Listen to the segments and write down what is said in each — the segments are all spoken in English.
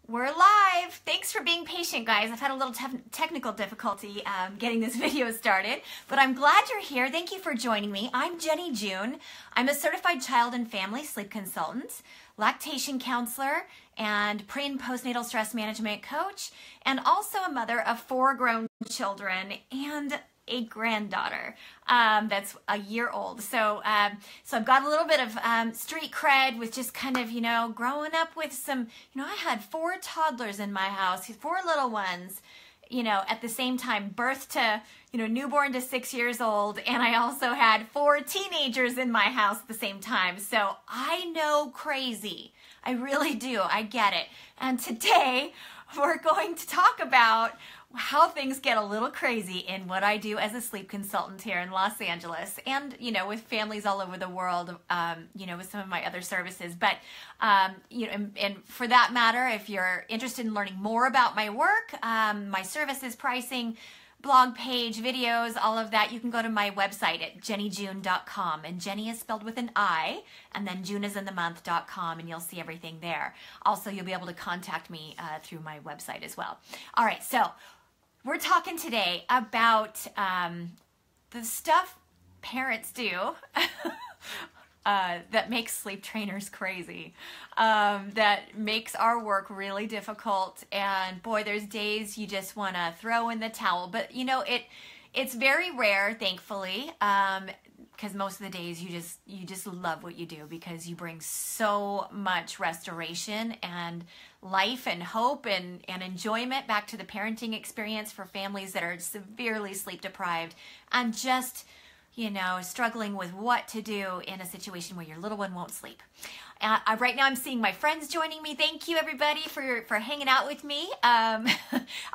We're live. Thanks for being patient, guys. I've had a little technical difficulty getting this video started, but I'm glad you're here. Thank you for joining me. I'm Jenni June. I'm a certified child and family sleep consultant, lactation counselor, and pre- and postnatal stress management coach, and also a mother of 4 grown children and a granddaughter that's a year old. So I've got a little bit of street cred with just kind of, growing up with some, I had 4 toddlers in my house, 4 little ones, at the same time, birth to, newborn to 6 years old. And I also had 4 teenagers in my house at the same time. So I know crazy. I really do. I get it. And today we're going to talk about how things get a little crazy in what I do as a sleep consultant here in Los Angeles and, with families all over the world, with some of my other services. But, and for that matter, if you're interested in learning more about my work, my services, pricing, blog page, videos, all of that, you can go to my website at jennijune.com. And Jenni is spelled with an I, and then June is in the month.com, and you'll see everything there. Also, you'll be able to contact me through my website as well. All right, so we're talking today about the stuff parents do that makes sleep trainers crazy, that makes our work really difficult. And boy, there's days you just want to throw in the towel. But it's very rare, thankfully, because most of the days you just love what you do because you bring so much restoration and life and hope and enjoyment back to the parenting experience for families that are severely sleep deprived and just, struggling with what to do in a situation where your little one won't sleep. Right now I'm seeing my friends joining me. Thank you everybody for hanging out with me. All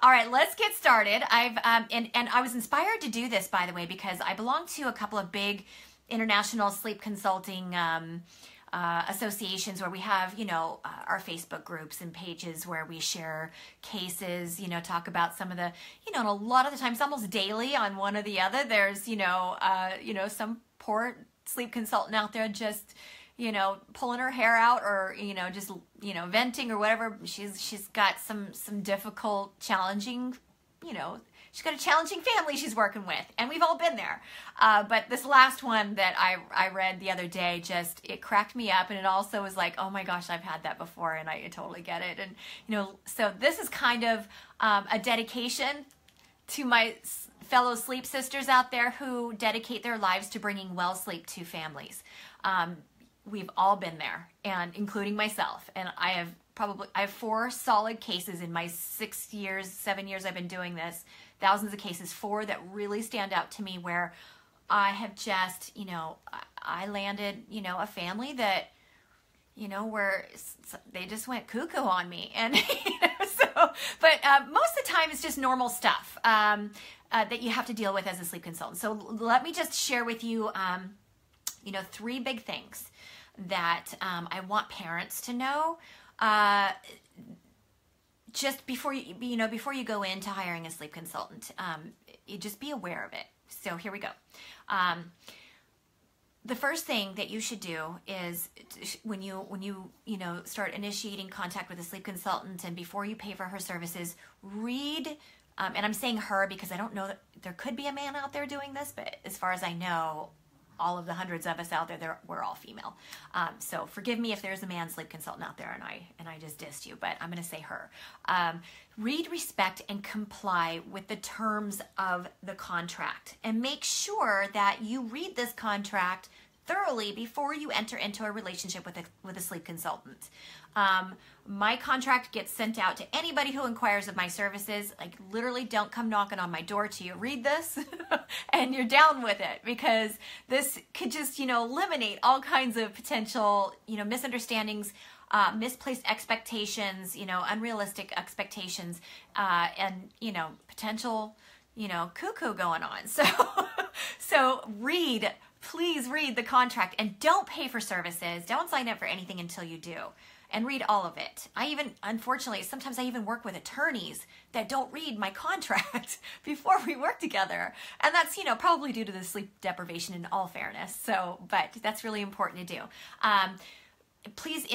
right, let's get started. And I was inspired to do this, by the way, because I belong to a couple of big international sleep consulting associations where we have, our Facebook groups and pages where we share cases, talk about some of the, and a lot of the times, almost daily on one or the other, there's, some poor sleep consultant out there just, pulling her hair out or, just, venting or whatever. She's got some difficult, challenging, she's got a challenging family she's working with, and we've all been there. But this last one that I read the other day, it cracked me up, and it also was like, oh my gosh, I've had that before, and I totally get it. And, so this is kind of a dedication to my fellow sleep sisters out there who dedicate their lives to bringing well sleep to families. We've all been there, and including myself, and I have 4 solid cases in my 7 years I've been doing this, thousands of cases, 4 that really stand out to me where I have just, I landed, a family that, where they just went cuckoo on me. And, but most of the time it's just normal stuff that you have to deal with as a sleep consultant. So let me just share with you, 3 big things that I want parents to know just before you go into hiring a sleep consultant. You just be aware of it. So here we go. The first thing that you should do is when you start initiating contact with a sleep consultant, and before you pay for her services, read. And I'm saying her because I don't know that there could be a man out there doing this, but as far as I know, all of the hundreds of us out there, we're all female. So forgive me if there's a man sleep consultant out there and I just dissed you, but I'm going to say her. Read, respect, and comply with the terms of the contract, and make sure that you read this contract thoroughly before you enter into a relationship with a sleep consultant. My contract gets sent out to anybody who inquires of my services. Like, literally, don't come knocking on my door till you read this and you're down with it, because this could just, eliminate all kinds of potential, misunderstandings, misplaced expectations, unrealistic expectations, and, potential, cuckoo going on. So please read the contract, and don't pay for services. Don't sign up for anything until you do. And read all of it. Unfortunately, sometimes I even work with attorneys that don't read my contract before we work together. And that's, probably due to the sleep deprivation, in all fairness. But that's really important to do. Please,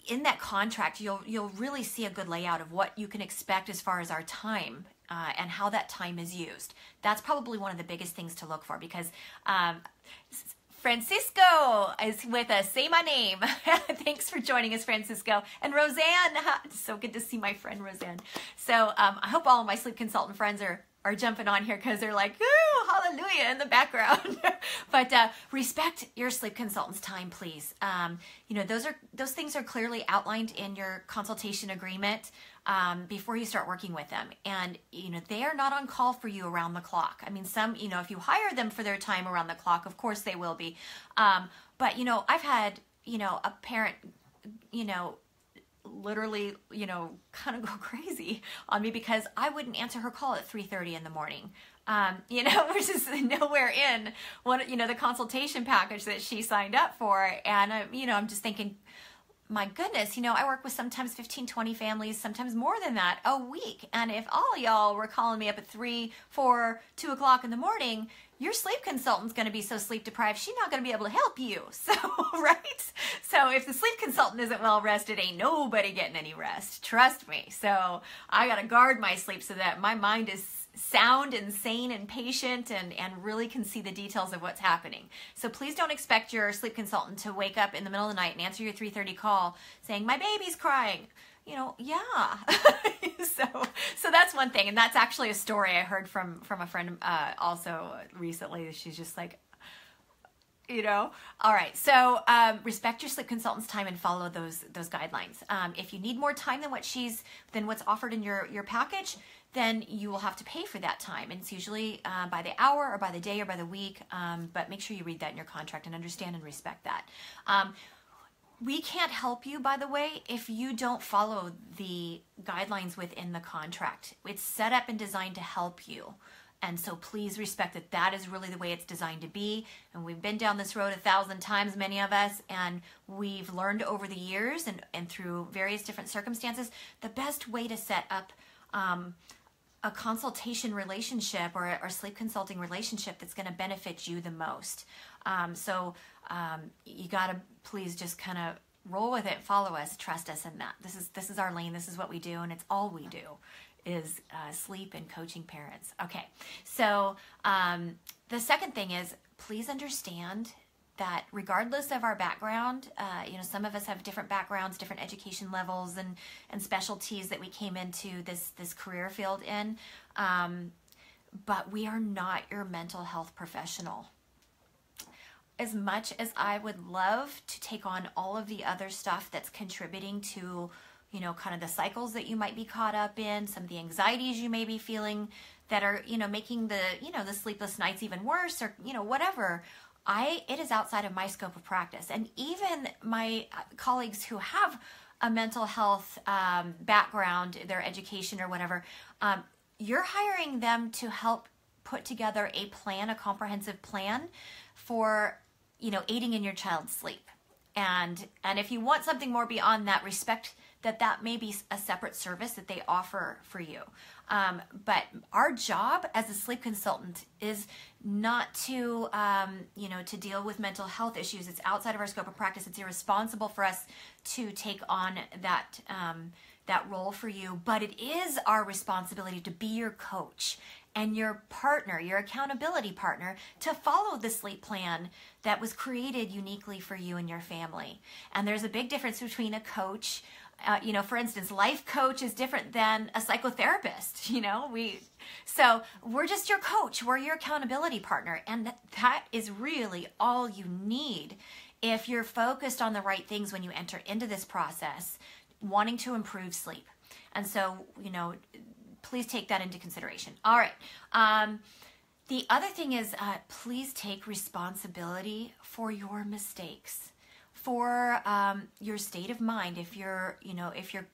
in that contract, you'll really see a good layout of what you can expect as far as our time and how that time is used. That's probably one of the biggest things to look for, because Francisco is with us. Say my name. Thanks for joining us, Francisco. And Roseanne. It's so good to see my friend Roseanne. So I hope all of my sleep consultant friends are jumping on here, because they're like, ooh, hallelujah in the background. But respect your sleep consultant's time, please. You know, those things are clearly outlined in your consultation agreement before you start working with them. And, you know, they are not on call for you around the clock. I mean, some, you know, if you hire them for their time around the clock, of course they will be. But, you know, I've had, you know, a parent, you know, literally, you know, kind of go crazy on me because I wouldn't answer her call at 3:30 in the morning. You know, which is nowhere in what, you know, the consultation package that she signed up for. And, you know, I'm just thinking, my goodness, you know, I work with sometimes 15, 20 families, sometimes more than that a week. And if all y'all were calling me up at 3, 4, 2 o'clock in the morning, your sleep consultant's going to be so sleep deprived, she's not going to be able to help you. So, right? So if the sleep consultant isn't well rested, ain't nobody getting any rest. Trust me. So I got to guard my sleep so that my mind is sound and sane and patient and really can see the details of what's happening. So please don't expect your sleep consultant to wake up in the middle of the night and answer your 3:30 call saying, my baby's crying. You know, yeah. so that's one thing. And that's actually a story I heard from a friend also recently. She's just like, you know, all right. So respect your sleep consultant's time and follow those guidelines. If you need more time than what's offered in your package, then you will have to pay for that time. And it's usually by the hour or by the day or by the week. But make sure you read that in your contract and understand and respect that. We can't help you, by the way, if you don't follow the guidelines within the contract. It's set up and designed to help you. And so please respect that that is really the way it's designed to be. And we've been down this road 1,000 times, many of us, and we've learned over the years and through various different circumstances, the best way to set up a consultation relationship or a sleep consulting relationship that's going to benefit you the most. You got to please just kind of roll with it, follow us, trust us in that. This is our lane. This is what we do, and it's all we do is sleep and coaching parents. Okay, so the second thing is, please understand that regardless of our background, you know, some of us have different backgrounds, different education levels and specialties that we came into this career field in, but we are not your mental health professional. As much as I would love to take on all of the other stuff that's contributing to, you know, kind of the cycles that you might be caught up in, some of the anxieties you may be feeling that are, you know, making the sleepless nights even worse, or, you know, whatever, it is outside of my scope of practice. And even my colleagues who have a mental health background, their education or whatever, you're hiring them to help put together a plan, a comprehensive plan for, you know, aiding in your child's sleep. And if you want something more beyond that, respect that may be a separate service that they offer for you. But our job as a sleep consultant is not to, you know, to deal with mental health issues. It's outside of our scope of practice. It's irresponsible for us to take on that role for you. But it is our responsibility to be your coach and your partner, your accountability partner, to follow the sleep plan that was created uniquely for you and your family. And there's a big difference between a coach. You know, for instance, life coach is different than a psychotherapist. You know, so we're just your coach. We're your accountability partner. And that is really all you need if you're focused on the right things when you enter into this process, wanting to improve sleep. And so, you know, please take that into consideration. All right. The other thing is, please take responsibility for your mistakes, for your state of mind. If you're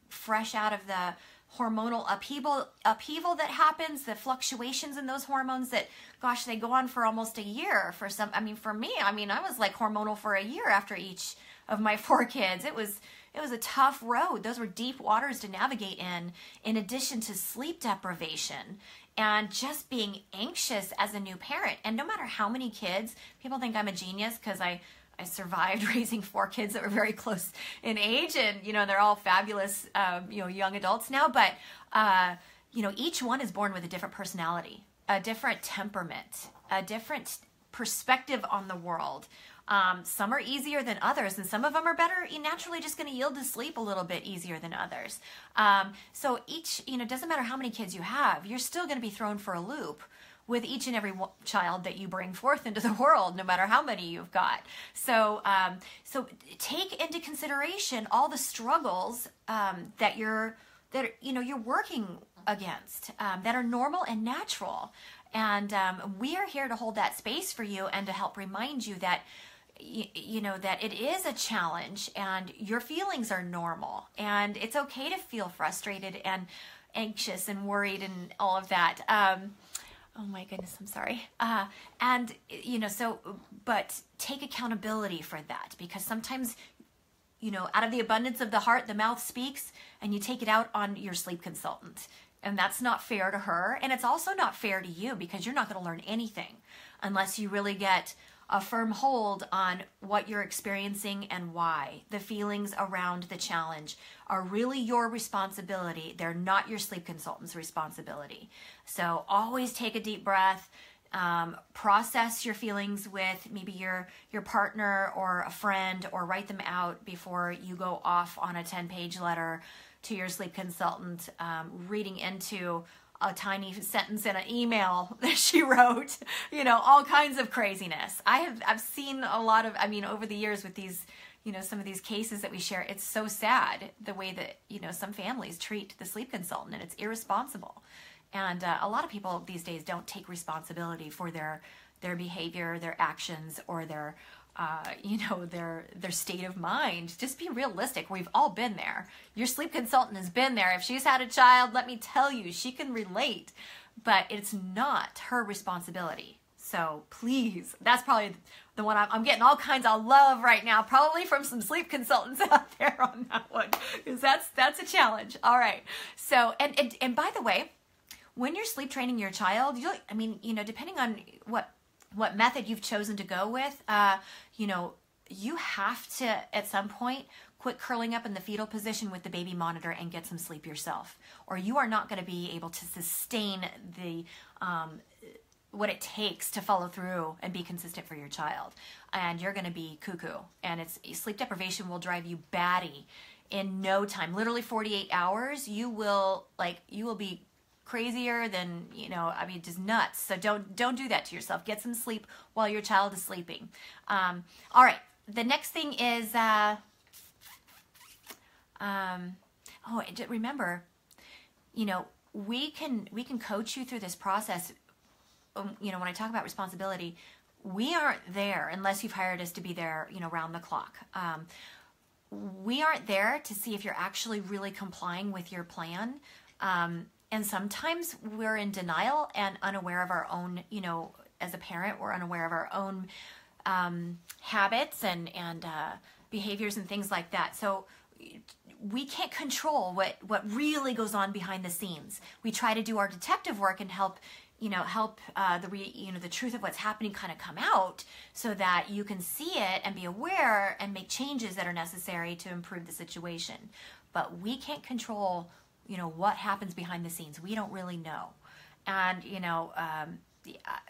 fresh out of the hormonal upheaval that happens, the fluctuations in those hormones that, gosh, they go on for almost a year. For me, I was like hormonal for a year after each of my 4 kids. It was a tough road. Those were deep waters to navigate in addition to sleep deprivation and just being anxious as a new parent. And no matter how many kids, people think I'm a genius because I I survived raising 4 kids that were very close in age, and they're all fabulous young adults now. But each one is born with a different personality, a different temperament, a different perspective on the world. Some are easier than others, and some of them are better, naturally just going to yield to sleep a little bit easier than others. So each, doesn't matter how many kids you have, you're still going to be thrown for a loop with each and every child that you bring forth into the world, no matter how many you've got. So, so take into consideration all the struggles that you're working against, that are normal and natural. And we are here to hold that space for you and to help remind you that that it is a challenge, and your feelings are normal, and it's okay to feel frustrated and anxious and worried and all of that. Oh my goodness, I'm sorry. But take accountability for that, because sometimes, out of the abundance of the heart, the mouth speaks, and you take it out on your sleep consultant. And that's not fair to her. And it's also not fair to you, because you're not going to learn anything unless you really get a firm hold on what you're experiencing and why. The feelings around the challenge are really your responsibility. They're not your sleep consultant's responsibility. So always take a deep breath. Process your feelings with maybe your partner or a friend, or write them out before you go off on a 10-page letter to your sleep consultant, reading into a tiny sentence in an email that she wrote, all kinds of craziness. I've seen a lot of, over the years with these, some of these cases that we share, it's so sad the way that, some families treat the sleep consultant, and it's irresponsible. And a lot of people these days don't take responsibility for their behavior, their actions, or their state of mind. Just be realistic. We've all been there. Your sleep consultant has been there. If she's had a child, let me tell you, she can relate, but it's not her responsibility. So please, that's probably the one I'm getting all kinds of love right now, probably from some sleep consultants out there on that one, because that's a challenge. All right. So, and by the way, when you're sleep training your child, depending on what method you've chosen to go with, you have to, at some point, quit curling up in the fetal position with the baby monitor and get some sleep yourself, or you are not going to be able to sustain the what it takes to follow through and be consistent for your child, and you're going to be cuckoo. And sleep deprivation will drive you batty in no time. Literally 48 hours, you will be crazier than, just nuts. So don't do that to yourself. Get some sleep while your child is sleeping. All right. The next thing is, remember, we can coach you through this process. When I talk about responsibility, we aren't there unless you've hired us to be there, round the clock. We aren't there to see if you're actually really complying with your plan. And sometimes we're in denial and unaware of our own, as a parent, we're unaware of our own habits and behaviors and things like that. So we can't control what really goes on behind the scenes. We try to do our detective work and help the truth of what's happening kind of come out, so that you can see it and be aware and make changes that are necessary to improve the situation. But we can't control what happens behind the scenes. We don't really know. And,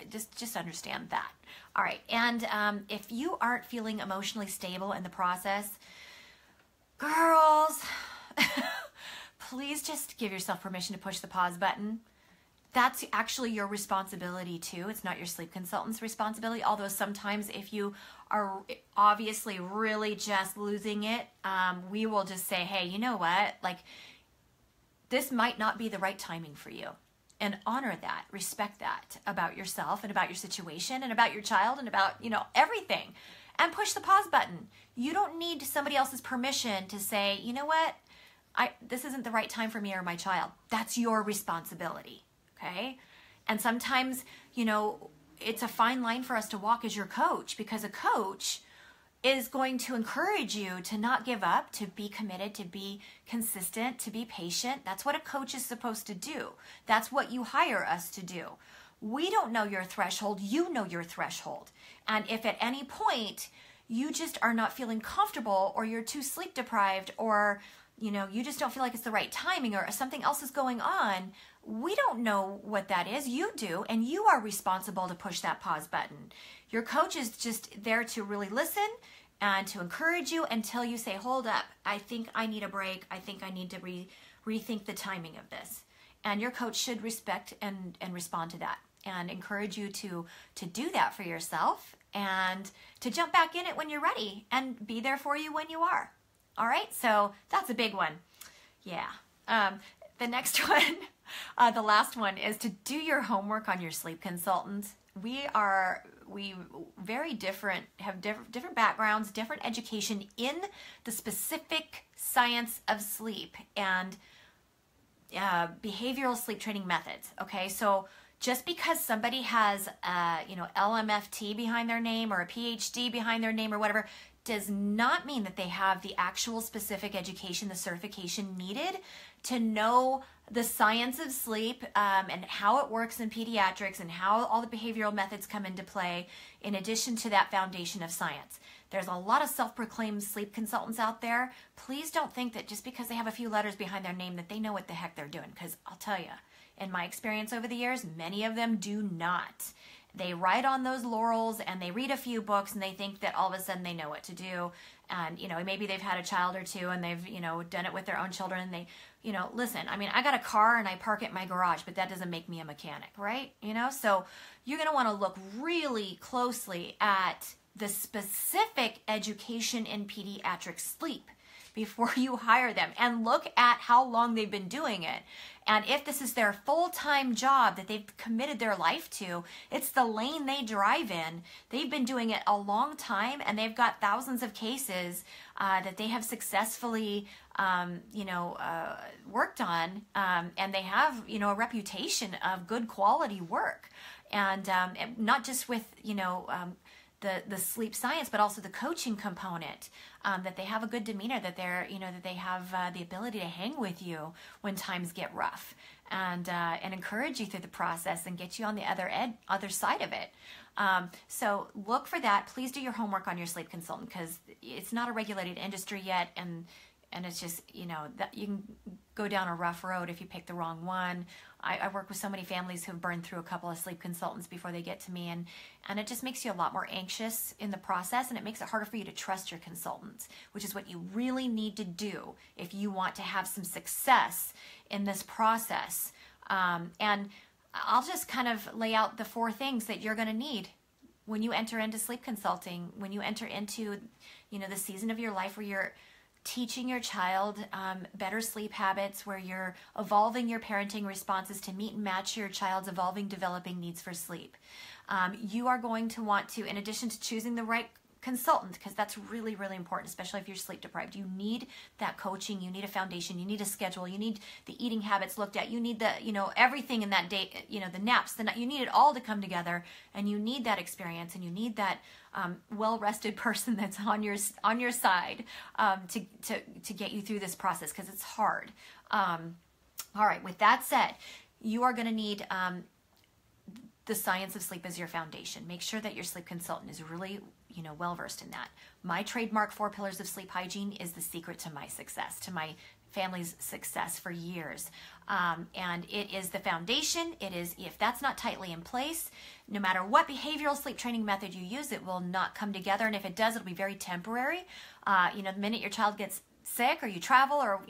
just understand that. All right. And if you aren't feeling emotionally stable in the process, girls, please just give yourself permission to push the pause button. That's actually your responsibility too. It's not your sleep consultant's responsibility. Although sometimes if you are obviously really just losing it, we will just say, hey, you know what? This might not be the right timing for you, and honor that, respect that about yourself and about your situation and about your child and about, everything, and push the pause button. You don't need somebody else's permission to say, you know what, this isn't the right time for me or my child. That's your responsibility. Okay. And sometimes, it's a fine line for us to walk as your coach, because a coach is going to encourage you to not give up, to be committed, to be consistent, to be patient. That's what a coach is supposed to do. That's what you hire us to do. We don't know your threshold. You know your threshold. And if at any point you just are not feeling comfortable, or you're too sleep deprived, or you just don't feel like it's the right timing, or something else is going on. We don't know what that is. You do, and you are responsible to push that pause button. Your coach is just there to really listen and to encourage you until you say, hold up, I think I need a break. I think I need to rethink the timing of this. And your coach should respect and respond to that and encourage you to do that for yourself and to jump back in it when you're ready and be there for you when you are. All right, so that's a big one. Yeah. The next one, the last one, is to do your homework on your sleep consultant. We very different, have different backgrounds, different education in the specific science of sleep and behavioral sleep training methods. Okay, so just because somebody has LMFT behind their name or a PhD behind their name or whatever, does not mean that they have the actual specific education, the certification needed to know the science of sleep and how it works in pediatrics and how all the behavioral methods come into play in addition to that foundation of science. There's a lot of self-proclaimed sleep consultants out there. Please don't think that just because they have a few letters behind their name that they know what the heck they're doing, because I'll tell you, in my experience over the years, many of them do not. They ride on those laurels and they read a few books and they think that all of a sudden they know what to do. And, maybe they've had a child or two and they've, done it with their own children. And they, listen, I mean, I got a car and I park it in my garage, but that doesn't make me a mechanic, right? So you're going to want to look really closely at the specific education in pediatric sleep before you hire them, and look at how long they've been doing it. And if this is their full-time job that they've committed their life to, it's the lane they drive in. They've been doing it a long time, and they've got thousands of cases that they have successfully worked on, and they have a reputation of good quality work, and not just with the sleep science, but also the coaching component, that they have a good demeanor, that they're, that they have the ability to hang with you when times get rough, and encourage you through the process and get you on the other side of it. So look for that. Please do your homework on your sleep consultant, because it's not a regulated industry yet, and it's just, that you can go down a rough road if you pick the wrong one. I work with so many families who've burned through a couple of sleep consultants before they get to me, and it just makes you a lot more anxious in the process, and it makes it harder for you to trust your consultants, which is what you really need to do if you want to have some success in this process. And I'll just kind of lay out the 4 things that you're going to need when you enter into sleep consulting, when you enter into, the season of your life where you're teaching your child better sleep habits, where you're evolving your parenting responses to meet and match your child's evolving, developing needs for sleep. You are going to want to, in addition to choosing the right consultant, because that's really, really important, especially if you're sleep deprived. You need that coaching, you need a foundation, you need a schedule, you need the eating habits looked at, you need the, everything in that day, the naps, you need it all to come together, and you need that experience, and you need that well-rested person that's on your side to get you through this process, because it's hard. All right, with that said, you are going to need the science of sleep as your foundation. Make sure that your sleep consultant is really well-versed in that. My trademark 4 pillars of sleep hygiene is the secret to my success, to my family's success for years. And it is the foundation. It is, if that's not tightly in place, no matter what behavioral sleep training method you use, it will not come together. And if it does, it'll be very temporary. The minute your child gets sick, or you travel, or,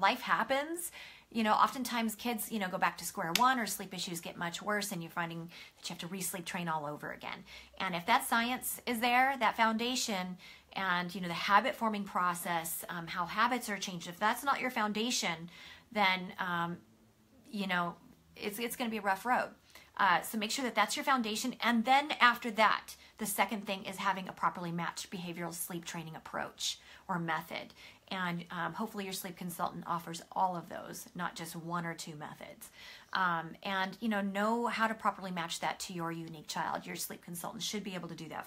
life happens, oftentimes kids, go back to square one, or sleep issues get much worse, and you're finding that you have to re-sleep train all over again. And if that science is there, that foundation, and, the habit forming process, how habits are changed, if that's not your foundation, then, it's going to be a rough road. So make sure that that's your foundation. And then after that, the second thing is having a properly matched behavioral sleep training approach or method. And hopefully your sleep consultant offers all of those, not just 1 or 2 methods. And, know how to properly match that to your unique child. Your sleep consultant should be able to do that,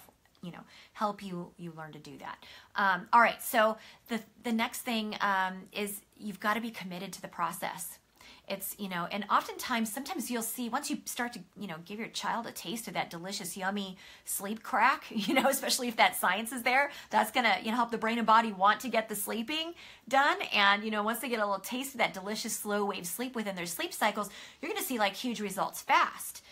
help you learn to do that. All right, so the next thing is you've got to be committed to the process. It's, and oftentimes, sometimes you'll see, once you start to, give your child a taste of that delicious, yummy sleep crack, especially if that science is there, that's going to, help the brain and body want to get the sleeping done. And, once they get a little taste of that delicious slow wave sleep within their sleep cycles, you're going to see like huge results fast.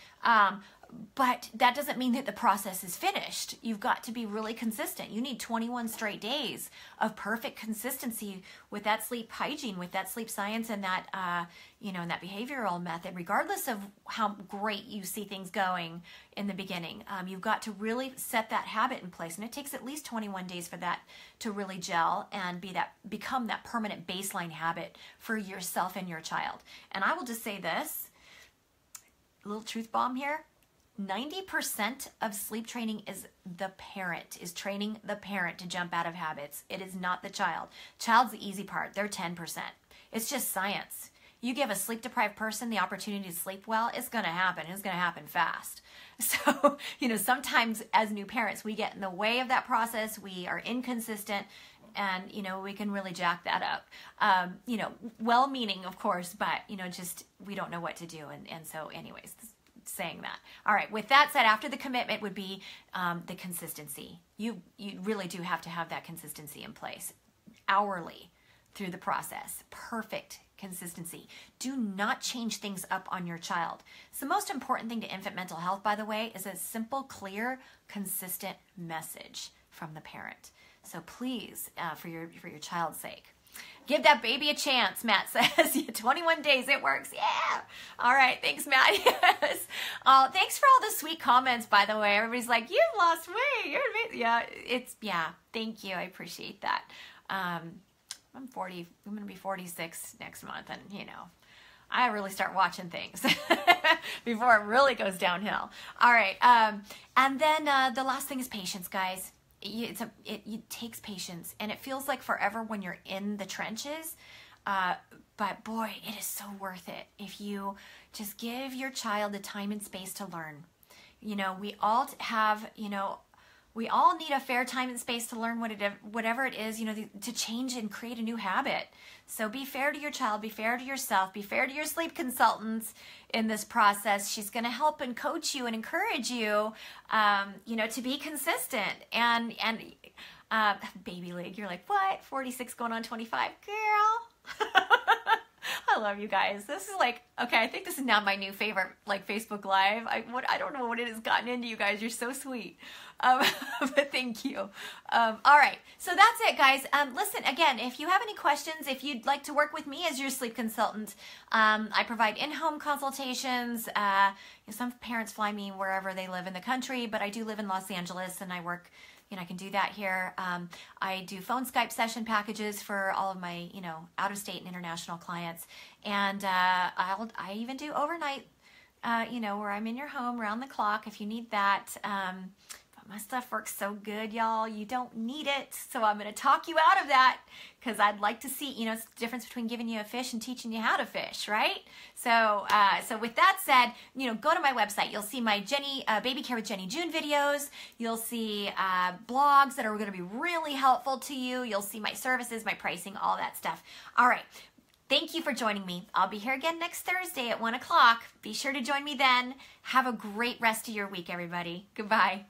But that doesn't mean that the process is finished. You've got to be really consistent. You need 21 straight days of perfect consistency with that sleep hygiene, with that sleep science, and that, and that behavioral method, regardless of how great you see things going in the beginning. You've got to really set that habit in place. And it takes at least 21 days for that to really gel and become that permanent baseline habit for yourself and your child. And I will just say this, a little truth bomb here. 90% of sleep training is training the parent to jump out of habits. It is not the child. Child's the easy part. They're 10%. It's just science. You give a sleep-deprived person the opportunity to sleep well, it's going to happen. It's going to happen fast. So, sometimes as new parents, we get in the way of that process. We are inconsistent, and, we can really jack that up. Well-meaning, of course, but, just we don't know what to do. And so anyways, saying that. All right, with that said, after the commitment would be the consistency. You really do have to have that consistency in place hourly through the process. Perfect consistency. Do not change things up on your child. So the most important thing to infant mental health, by the way, is a simple, clear, consistent message from the parent. So please, for your child's sake, give that baby a chance, Matt says. 21 days, it works. Yeah. All right. Thanks, Matt. Yes. Thanks for all the sweet comments, by the way. Everybody's like, you've lost weight. You're amazing. Yeah. Thank you. I appreciate that. I'm 40. I'm going to be 46 next month. And, I really start watching things before it really goes downhill. All right. And then the last thing is patience, guys. It takes patience, and it feels like forever when you're in the trenches, but boy, it is so worth it if you just give your child the time and space to learn. We all have, we all need a fair time and space to learn whatever it is, to change and create a new habit. So be fair to your child, be fair to yourself, be fair to your sleep consultants in this process. She's going to help and coach you and encourage you, to be consistent. And baby leg, you're like, what? 46 going on 25, girl. I love you guys. This is like, okay, I think this is now my new favorite, like, Facebook Live. I don't know what it has gotten into, you guys. You're so sweet. But thank you. All right. So that's it, guys. Listen, again, if you have any questions, if you'd like to work with me as your sleep consultant, I provide in-home consultations. Some parents fly me wherever they live in the country, but I do live in Los Angeles, and I work, I can do that here. I do phone Skype session packages for all of my, out-of-state and international clients. And I even do overnight, where I'm in your home around the clock if you need that. But my stuff works so good, y'all. You don't need it. So I'm going to talk you out of that because I'd like to see, it's the difference between giving you a fish and teaching you how to fish, right? So with that said, go to my website. You'll see my Baby Care with Jenni June videos. You'll see blogs that are going to be really helpful to you. You'll see my services, my pricing, all that stuff. All right. Thank you for joining me. I'll be here again next Thursday at 1 o'clock. Be sure to join me then. Have a great rest of your week, everybody. Goodbye.